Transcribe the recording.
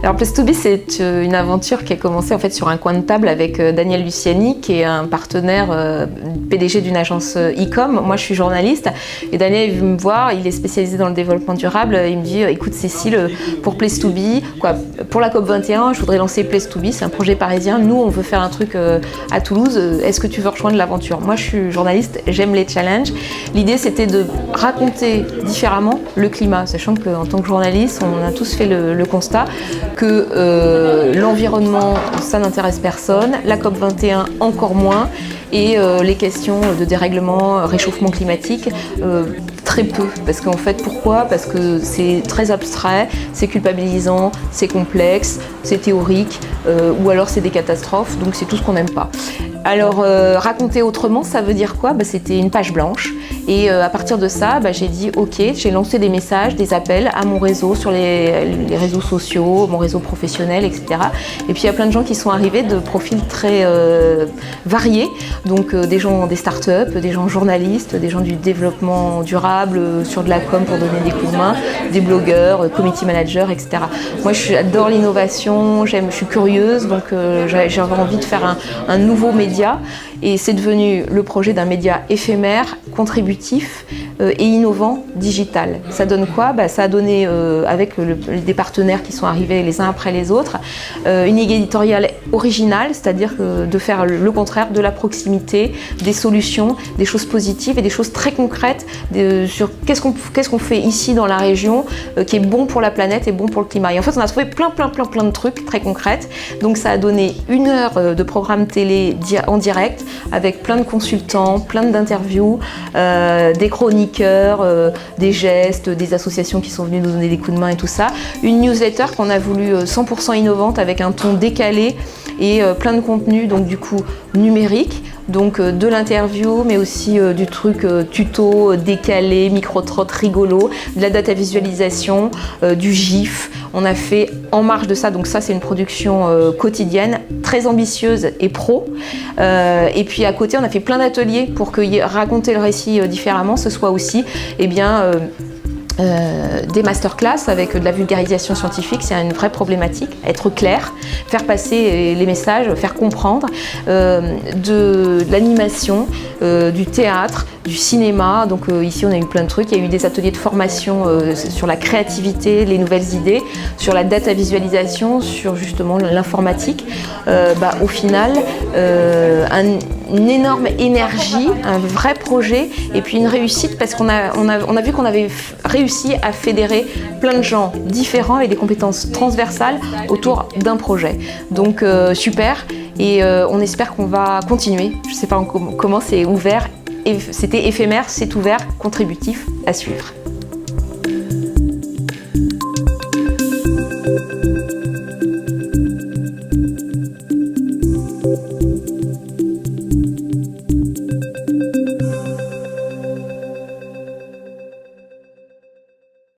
Alors Place2Be, c'est une aventure qui a commencé en fait sur un coin de table avec Daniel Luciani, qui est un partenaire PDG d'une agence e-com. Moi, je suis journaliste et Daniel est venu me voir. Il est spécialisé dans le développement durable. Il me dit écoute Cécile, pour Place2Be, pour la COP21, je voudrais lancer Place2Be. C'est un projet parisien. Nous, on veut faire un truc à Toulouse. Est-ce que tu veux rejoindre l'aventure? Moi, je suis journaliste. J'aime les challenges. L'idée, c'était de raconter différemment le climat, sachant qu'en tant que journaliste, on a tous fait le constat que l'environnement, ça n'intéresse personne, la COP21 encore moins, et les questions de dérèglement, réchauffement climatique, très peu. Parce qu'en fait, pourquoi? Parce que c'est très abstrait, c'est culpabilisant, c'est complexe, c'est théorique, ou alors c'est des catastrophes, donc c'est tout ce qu'on n'aime pas. Alors, raconter autrement, ça veut dire quoi? C'était une page blanche. Et à partir de ça, j'ai dit ok, j'ai lancé des messages, des appels à mon réseau, sur les réseaux sociaux, mon réseau professionnel, etc. Et puis il y a plein de gens qui sont arrivés de profils très variés. Donc des gens des startups, des gens journalistes, des gens du développement durable, sur de la com pour donner des coups de main, des blogueurs, community managers, etc. Moi, j'adore l'innovation, je suis curieuse, donc j'avais envie de faire un nouveau média. Et c'est devenu le projet d'un média éphémère, contributif et innovant, digital. Ça donne quoi? Ça a donné, avec des partenaires qui sont arrivés les uns après les autres, une ligne éditoriale originale, c'est-à-dire de faire le contraire de la proximité, des solutions, des choses positives et des choses très concrètes sur qu'est-ce qu'on fait ici dans la région qui est bon pour la planète et bon pour le climat. Et en fait, on a trouvé plein de trucs très concrets. Donc ça a donné 1 heure de programme télé en direct, avec plein de consultants, plein d'interviews, des chroniqueurs, des gestes, des associations qui sont venues nous donner des coups de main et tout ça. Une newsletter qu'on a voulu 100% innovante avec un ton décalé et plein de contenu, donc du coup numérique. Donc de l'interview, mais aussi du truc tuto décalé, micro-trotte rigolo, de la data visualisation, du GIF. On a fait en marge de ça, donc ça c'est une production quotidienne, très ambitieuse et pro. Et puis à côté, on a fait plein d'ateliers pour que raconter le récit différemment, ce soit aussi des masterclass avec de la vulgarisation scientifique, c'est une vraie problématique, être clair, faire passer les messages, faire comprendre, de l'animation, du théâtre, du cinéma, donc ici on a eu plein de trucs, il y a eu des ateliers de formation sur la créativité, les nouvelles idées, sur la data visualisation, sur justement l'informatique. Au final, une énorme énergie, un vrai projet et puis une réussite parce qu'on a vu qu'on avait réussi à fédérer plein de gens différents avec des compétences transversales autour d'un projet. Donc super, et on espère qu'on va continuer. Je ne sais pas comment, c'est ouvert, c'était éphémère, c'est ouvert, contributif, à suivre.